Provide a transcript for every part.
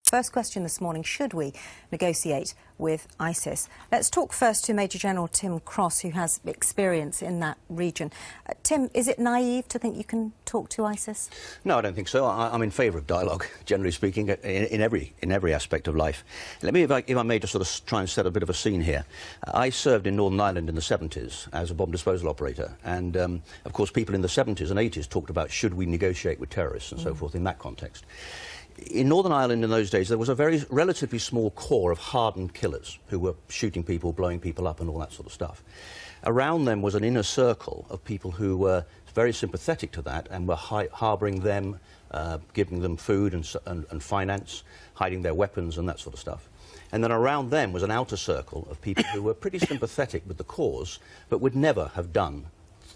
First question this morning, should we negotiate with ISIS? Let's talk first to Major General Tim Cross, who has experience in that region. Tim, is it naive to think you can talk to ISIS? No, I don't think so. I'm in favour of dialogue, generally speaking, in every aspect of life. Let me, if I may, just sort of try and set a bit of a scene here. I served in Northern Ireland in the 70s as a bomb disposal operator, and of course people in the 70s and 80s talked about should we negotiate with terrorists and so forth in that context. In Northern Ireland in those days, there was a very relatively small core of hardened killers who were shooting people, blowing people up and all that sort of stuff. Around them was an inner circle of people who were very sympathetic to that and were harbouring them, giving them food and finance, hiding their weapons and that sort of stuff. And then around them was an outer circle of people who were pretty sympathetic with the cause, but would never have done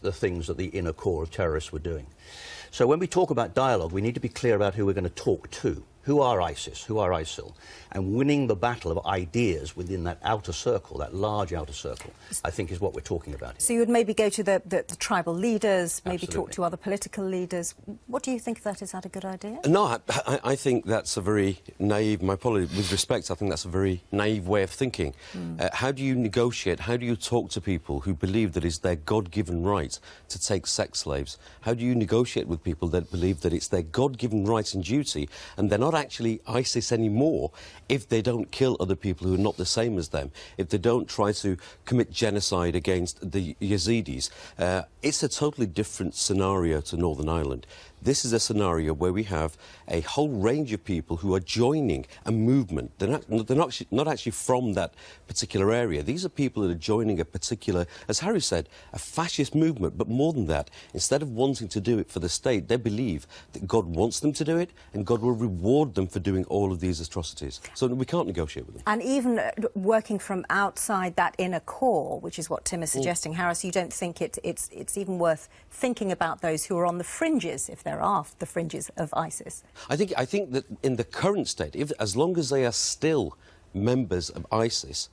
the things that the inner core of terrorists were doing. So when we talk about dialogue, we need to be clear about who we're going to talk to. Who are ISIS? Who are ISIL? And winning the battle of ideas within that outer circle, that large outer circle, I think is what we're talking about here. So you would maybe go to the tribal leaders, maybe Absolutely. talk to other political leaders. What do you think of that? Is that a good idea? No, I think that's a very naive, with respect, I think that's a very naive way of thinking. How do you negotiate? How do you talk to people who believe that it's their God-given right to take sex slaves? How do you negotiate with people that believe that it's their God-given right and duty, and they're not actually ISIS anymore if they don't kill other people who are not the same as them, if they don't try to commit genocide against the Yazidis? It's a totally different scenario to Northern Ireland. This is a scenario where we have a whole range of people who are joining a movement. They're not actually from that particular area. These are people that are joining a particular, as Harry said, a fascist movement. But more than that, instead of wanting to do it for the state, they believe that God wants them to do it and God will reward them for doing all of these atrocities. So we can't negotiate with them. And even working from outside that inner core, which is what Tim is suggesting, Harris, you don't think it's even worth thinking about those who are on the fringes, if there are the fringes of ISIS? I think that in the current state, as long as they are still members of ISIS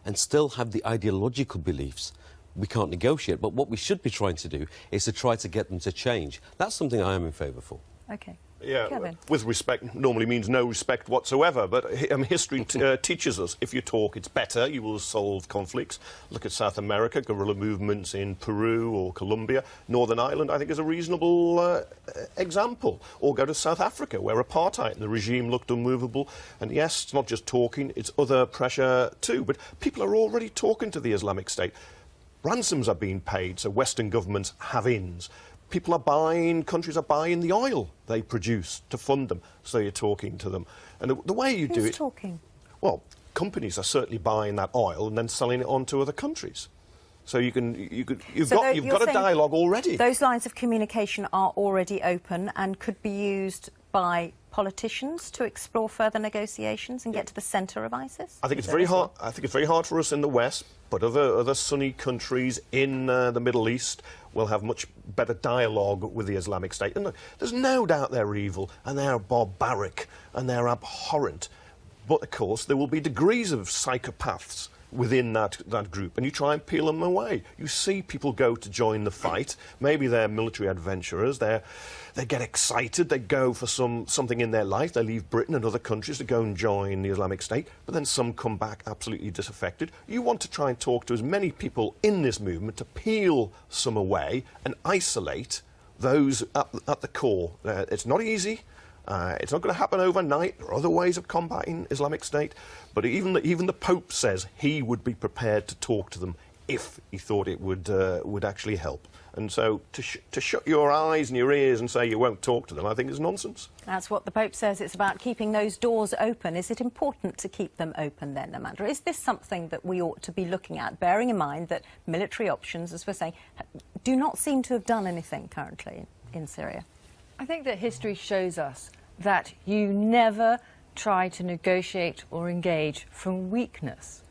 and still have the ideological beliefs, we can't negotiate. But what we should be trying to do is to try to get them to change. That's something I am in favour for. OK. Yeah, Kevin. with respect normally means no respect whatsoever, but history teaches us if you talk, it's better, you will solve conflicts. Look at South America, guerrilla movements in Peru or Colombia. Northern Ireland, I think, is a reasonable example. Or go to South Africa, where apartheid and the regime looked unmovable. And yes, it's not just talking, it's other pressure too. But people are already talking to the Islamic State. Ransoms are being paid, so Western governments have ins. People are buying, countries are buying the oil they produce to fund them, so you're talking to them. And the way you do it... Who's talking? Well, companies are certainly buying that oil and then selling it on to other countries. So you've got a dialogue already. Those lines of communication are already open and could be used by politicians to explore further negotiations and get to the centre of ISIS? I think it's very hard. I think it's very hard for us in the West, but other Sunni countries in the Middle East will have much better dialogue with the Islamic State. And look, there's no doubt they're evil and they're barbaric and they're abhorrent. But of course, there will be degrees of psychopaths within that group, and you try and peel them away. You see people go to join the fight. Maybe they're military adventurers. They get excited. They go for something in their life. They leave Britain and other countries to go and join the Islamic State. But then some come back absolutely disaffected. You want to try and talk to as many people in this movement to peel some away and isolate those at the core. It's not easy. It's not going to happen overnight. There are other ways of combating Islamic State, but even the Pope says he would be prepared to talk to them if he thought it would actually help. And so to shut your eyes and your ears and say you won't talk to them, I think is nonsense. That's what the Pope says. It's about keeping those doors open. Is it important to keep them open then, Amanda? Is this something that we ought to be looking at, bearing in mind that military options, as we're saying, do not seem to have done anything currently in Syria? I think that history shows us that you never try to negotiate or engage from weakness.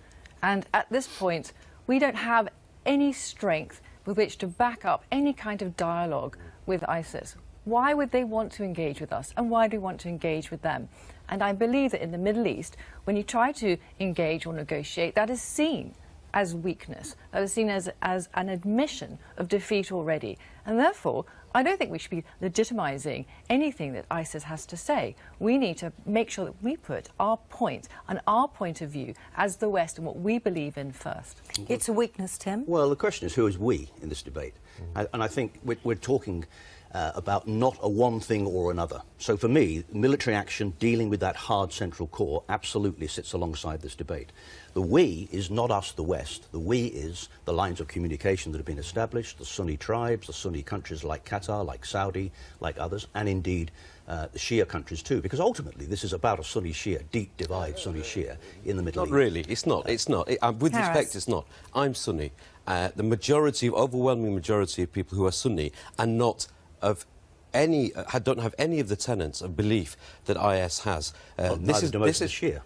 And at this point, we don't have any strength with which to back up any kind of dialogue with ISIS. Why would they want to engage with us, and why do we want to engage with them? And I believe that in the Middle East, when you try to engage or negotiate, that is seen as weakness. That is seen as an admission of defeat already. And therefore, I don't think we should be legitimising anything that ISIS has to say. We need to make sure that we put our point and our point of view as the West and what we believe in first. It's a weakness, Tim. Well, the question is, who is we in this debate? And I think we're talking about not a one thing or another. So for me, military action dealing with that hard central core absolutely sits alongside this debate. The we is not us, the West. The we is the lines of communication that have been established, the Sunni tribes, the Sunni countries like Qatar, like Saudi, like others, and indeed the Shia countries too, because ultimately this is about a Sunni-Shia, deep divide Sunni-Shia in the Middle East. Not really. It's not. It's not. With Haras. respect, it's not. I'm Sunni. The overwhelming majority of people who are Sunni are not of don't have any of the tenets of belief that IS has. This is Shia.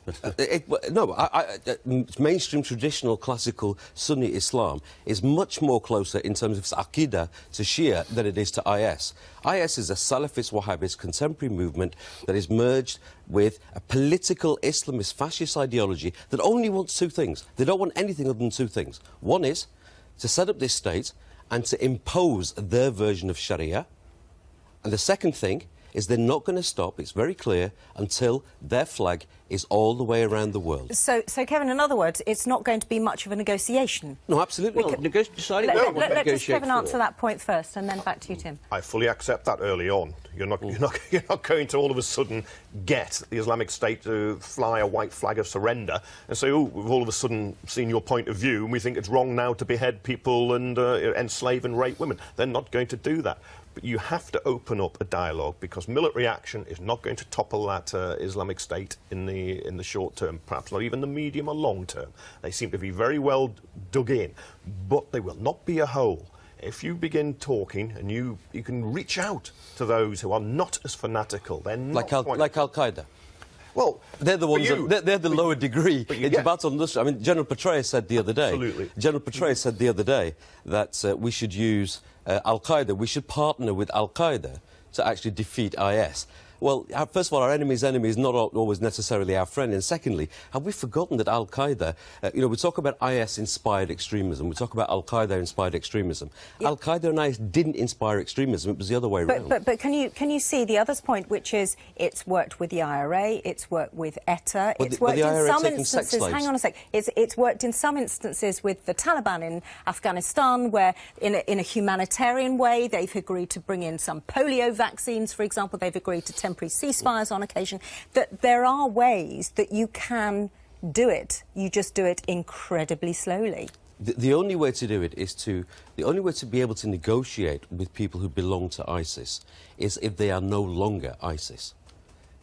Mainstream traditional classical Sunni Islam is much more closer in terms of its Aqidah to Shia than it is to IS. IS is a Salafist Wahhabist contemporary movement that is merged with a political Islamist fascist ideology that only wants two things. They don't want anything other than two things. One is to set up this state and to impose their version of Sharia. And the second thing is they're not going to stop, it's very clear, until their flag is all the way around the world. So Kevin, in other words, it's not going to be much of a negotiation. No, absolutely not. Deciding Let just Kevin answer that point first, and then back to you, Tim. I fully accept that early on. You're not going to all of a sudden get the Islamic State to fly a white flag of surrender and say, oh, we've all of a sudden seen your point of view and we think it's wrong now to behead people and enslave and rape women. They're not going to do that. But you have to open up a dialogue, because military action is not going to topple that Islamic State in the short term, perhaps not even the medium or long term. They seem to be very well dug in, but they will not be a whole. If you begin talking and you can reach out to those who are not as fanatical, they're not like Al-Qaeda. Well, they're the ones. They're the lower degree in Jabhat al-Nusra. I mean, General Petraeus said the other day. Absolutely. General Petraeus said the other day that we should use Al-Qaeda. We should partner with Al-Qaeda to actually defeat IS. Well, first of all, our enemy's enemy is not always necessarily our friend. And secondly, have we forgotten that Al-Qaeda, we talk about IS-inspired extremism, we talk about Al-Qaeda-inspired extremism. Yeah. Al-Qaeda and IS didn't inspire extremism, it was the other way around. But can you see the other's point, which is it's worked with the IRA, it's worked with ETA, it's worked in some instances... Hang on a sec. It's worked in some instances with the Taliban in Afghanistan, where in a humanitarian way they've agreed to bring in some polio vaccines, for example. They've agreed to temporary ceasefires on occasion. That there are ways that you can do it. You just do it incredibly slowly. The only way to do it is the only way to be able to negotiate with people who belong to ISIS is if they are no longer ISIS.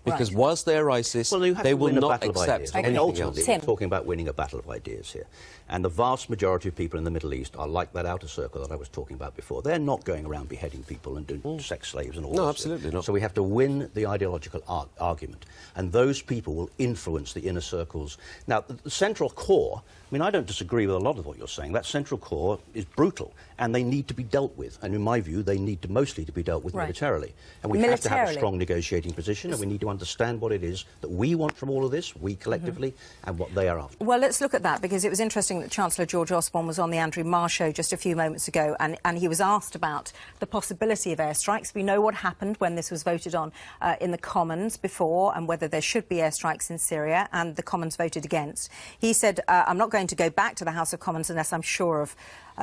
Because whilst they're ISIS, they will not accept anything ultimately, else. we're talking about winning a battle of ideas here. And the vast majority of people in the Middle East are like that outer circle that I was talking about before. They're not going around beheading people and doing sex slaves and all that. No, absolutely not. So we have to win the ideological argument. And those people will influence the inner circles. Now, the central core, I mean, I don't disagree with a lot of what you're saying. That central core is brutal, and they need to be dealt with. And in my view, they need to mostly to be dealt with militarily. And we have to have a strong negotiating position, and we need to understand what it is that we want from all of this, we collectively, and what they are after. Well, let's look at that, because it was interesting that Chancellor George Osborne was on the Andrew Marr show just a few moments ago, and he was asked about the possibility of airstrikes. We know what happened when this was voted on in the Commons before, and whether there should be airstrikes in Syria, and the Commons voted against. He said, I'm not going to go back to the House of Commons unless I'm sure of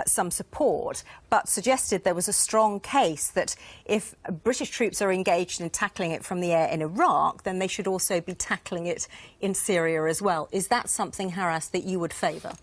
some support, but suggested there was a strong case that if British troops are engaged in tackling it from the air in Iraq, then they should also be tackling it in Syria as well. Is that something, Haras, that you would favour?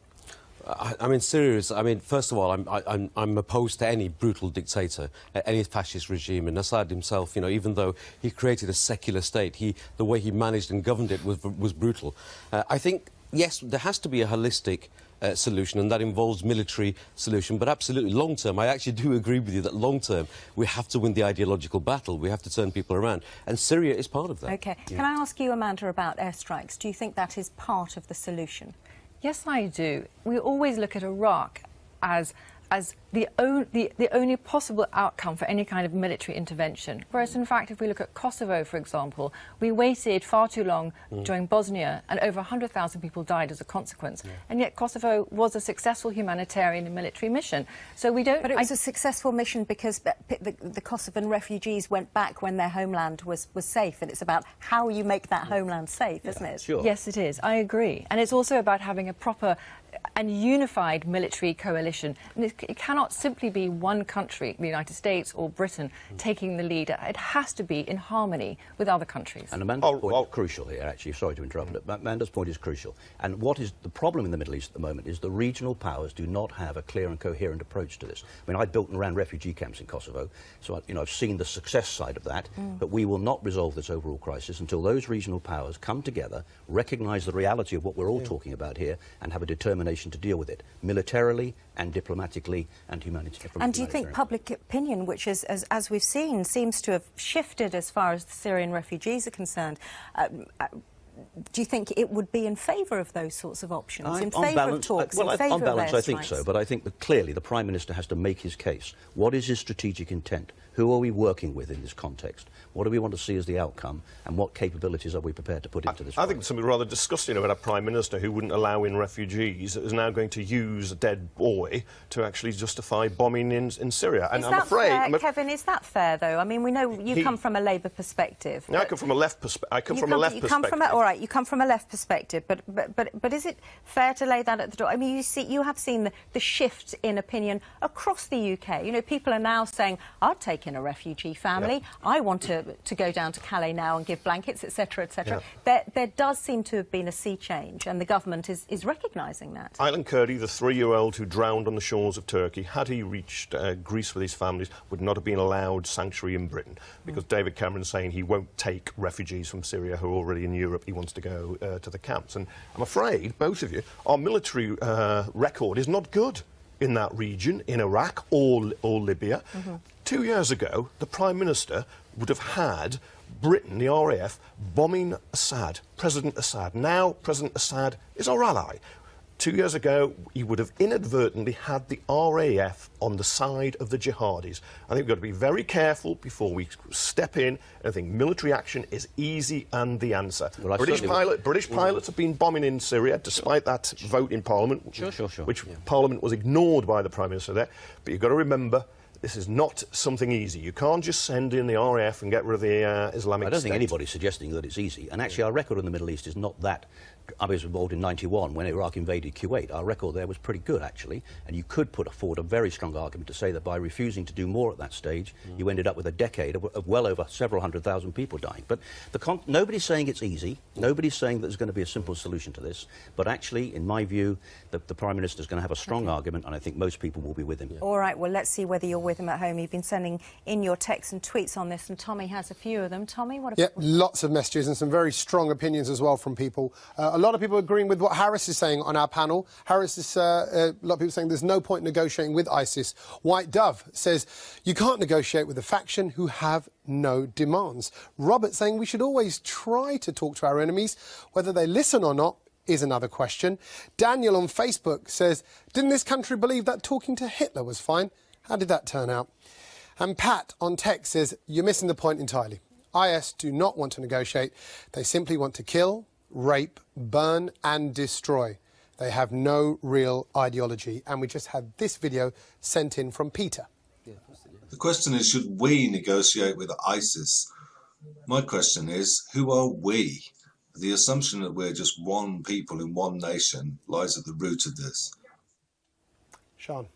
I mean, Syria is... I mean, first of all, I'm opposed to any brutal dictator, any fascist regime. And Assad himself, even though he created a secular state, the way he managed and governed it was brutal. I think, yes, there has to be a holistic solution, and that involves military solution. But absolutely, long-term, I actually do agree with you that long-term, we have to win the ideological battle. We have to turn people around. And Syria is part of that. OK. Yeah. Can I ask you, Amanda, about airstrikes? Do you think that is part of the solution? Yes, I do. We always look at Iraq as the only possible outcome for any kind of military intervention. Whereas, in fact, if we look at Kosovo, for example, we waited far too long during Bosnia, and over 100,000 people died as a consequence. And yet Kosovo was a successful humanitarian and military mission. So we don't... But it was a successful mission because the Kosovan refugees went back when their homeland was safe, and it's about how you make that homeland safe, isn't it? Sure. Yes, it is. I agree. And it's also about having a proper and unified military coalition. And it cannot simply be one country, the United States or Britain, taking the lead. It has to be in harmony with other countries. And Amanda's point is crucial here, actually. Sorry to interrupt, but Amanda's point is crucial. And what is the problem in the Middle East at the moment is the regional powers do not have a clear and coherent approach to this. I mean, I built and ran refugee camps in Kosovo, so I've seen the success side of that, but we will not resolve this overall crisis until those regional powers come together, recognise the reality of what we're all talking about here, and have a determination to deal with it, militarily and diplomatically and humanitarian. And do you think public opinion, which is, as we've seen, seems to have shifted as far as the Syrian refugees are concerned, do you think it would be in favour of those sorts of options, in favour of talks, in favour on balance, of I think so, but I think that clearly the Prime Minister has to make his case. What is his strategic intent? Who are we working with in this context? What do we want to see as the outcome? And what capabilities are we prepared to put into this? I think something rather disgusting about a Prime Minister who wouldn't allow in refugees is now going to use a dead boy to actually justify bombing in Syria. And I'm afraid... Fair, Kevin, is that fair, though? I mean, we know you come from a Labour perspective. I come from a left perspective. All right, you come from a left perspective, but is it fair to lay that at the door? I mean, you have seen the shift in opinion across the UK. You know, people are now saying, I'd take in a refugee family. Yeah. I want to go down to Calais now and give blankets, etc., etc. Yeah. There does seem to have been a sea change, and the government is recognising that. Aylan Kurdi, the 3-year-old who drowned on the shores of Turkey, had he reached Greece with his families, would not have been allowed sanctuary in Britain, because David Cameron's saying he won't take refugees from Syria who are already in Europe. He wants to go to the camps. And I'm afraid, both of you, our military record is not good in that region, in Iraq or Libya. 2 years ago, the Prime Minister would have had Britain, the RAF, bombing Assad, President Assad. Now President Assad is our ally. 2 years ago, he would have inadvertently had the RAF on the side of the jihadis. I think we've got to be very careful before we step in. I think military action is easy and the answer. Well, British pilots have been bombing in Syria, despite that vote in Parliament, which Parliament was ignored by the Prime Minister there. But you've got to remember, this is not something easy. You can't just send in the RAF and get rid of the Islamic State. I don't think anybody's suggesting that it's easy. And actually, our record in the Middle East is not that. I was involved in '91 when Iraq invaded Kuwait. Our record there was pretty good, actually, and you could put forward a very strong argument to say that by refusing to do more at that stage, you ended up with a decade of well over several 100,000 people dying. But nobody's saying it's easy. Nobody's saying that there's going to be a simple solution to this. But actually, in my view, the Prime Minister's going to have a strong argument, and I think most people will be with him. All right, well, let's see whether you're with him at home. You've been sending in your texts and tweets on this, and Tommy has a few of them. Tommy, what about... Yeah, lots of messages and some very strong opinions as well from people. A lot of people agreeing with what Haras is saying on our panel. Haras is, a lot of people saying there's no point negotiating with ISIS. White Dove says you can't negotiate with a faction who have no demands. Robert saying we should always try to talk to our enemies. Whether they listen or not is another question. Daniel on Facebook says, didn't this country believe that talking to Hitler was fine? How did that turn out? And Pat on text says, you're missing the point entirely. IS do not want to negotiate. They simply want to kill, rape, burn and destroy. They have no real ideology. And we just had this video sent in from Peter. The question is, should we negotiate with ISIS? My question is, who are we? The assumption that we're just one people in one nation lies at the root of this. Sean.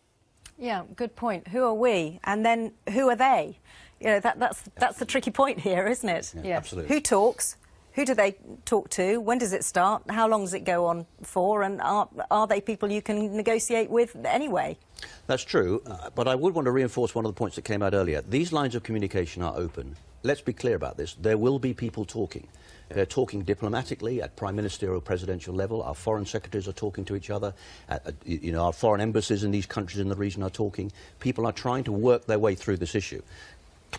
Yeah, good point. Who are we? And then who are they? You know, that's the tricky point here, isn't it? Yeah, absolutely. Who talks? Who do they talk to? When does it start? How long does it go on for? And are they people you can negotiate with anyway? That's true, but I would want to reinforce one of the points that came out earlier. These lines of communication are open. Let's be clear about this. There will be people talking. They're talking diplomatically at prime ministerial, presidential level. Our foreign secretaries are talking to each other. Our foreign embassies in these countries in the region are talking. People are trying to work their way through this issue.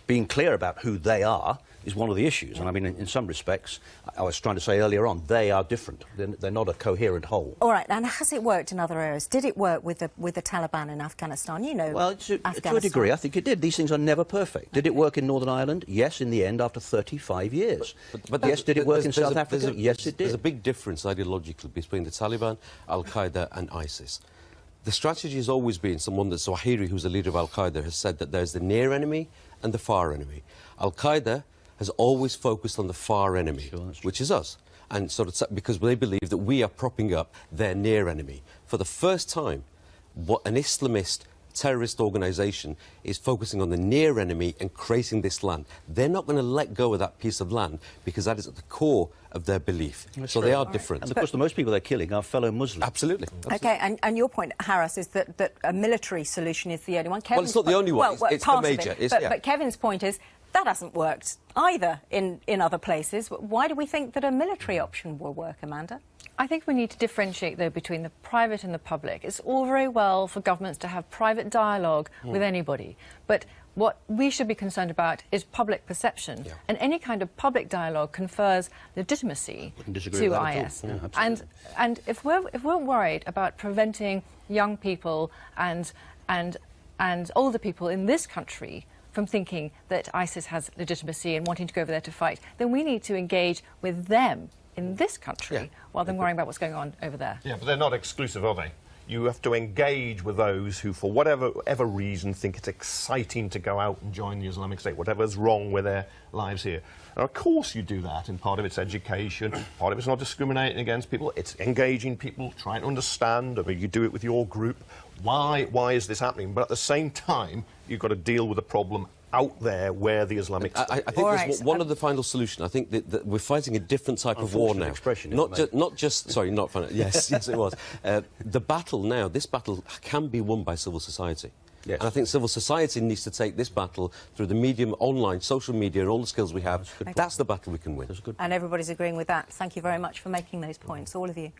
being clear about who they are is one of the issues. And I mean, in some respects, I was trying to say earlier on, they are different. They're not a coherent whole. All right, and has it worked in other areas? Did it work with the Taliban in Afghanistan? You know, well, to a degree, I think it did. These things are never perfect. Did it work in Northern Ireland? Yes, in the end, after 35 years. But yes, did it work in South Africa? Yes, it did. There's a big difference ideologically between the Taliban, Al-Qaeda and ISIS. The strategy has always been, someone that Zawahiri, who's the leader of Al-Qaeda, has said that there's the near enemy and the far enemy. Al-Qaeda has always focused on the far enemy, which is us. And sort of because they believe that we are propping up their near enemy. For the first time, what an Islamist terrorist organisation is focusing on the near enemy and creating this land. They're not going to let go of that piece of land because that is at the core of their belief. So they are different. And of course, the most people they're killing are fellow Muslims. Absolutely. OK, and your point, Haras, is that a military solution is the only one. Well, it's not the only one. It's the major. But Kevin's point is that hasn't worked either in other places. Why do we think that a military option will work, Amanda? I think we need to differentiate, though, between the private and the public. It's all very well for governments to have private dialogue with anybody, but what we should be concerned about is public perception. Yeah. And any kind of public dialogue confers legitimacy to IS. Yeah, and if we're worried about preventing young people and older people in this country from thinking that ISIS has legitimacy and wanting to go over there to fight, then we need to engage with them in this country rather than worrying about what's going on over there. Yeah, but they're not exclusive, are they? You have to engage with those who, for whatever reason, think it's exciting to go out and join the Islamic State, whatever's wrong with their lives here. Now, of course you do that, and part of it's education, part of it's not discriminating against people, it's engaging people, trying to understand, I mean, you do it with your group. Why is this happening? But at the same time, you've got to deal with the problem out there where the Islamic State... I think there's one of the final solution. I think that we're fighting a different type of war now. Not just... Sorry, not final. Yes, yes, it was. The battle now, this battle can be won by civil society. Yes. And I think civil society needs to take this battle through the medium, online, social media, and all the skills we have. That's the battle we can win. And everybody's agreeing with that. Thank you very much for making those points, all of you.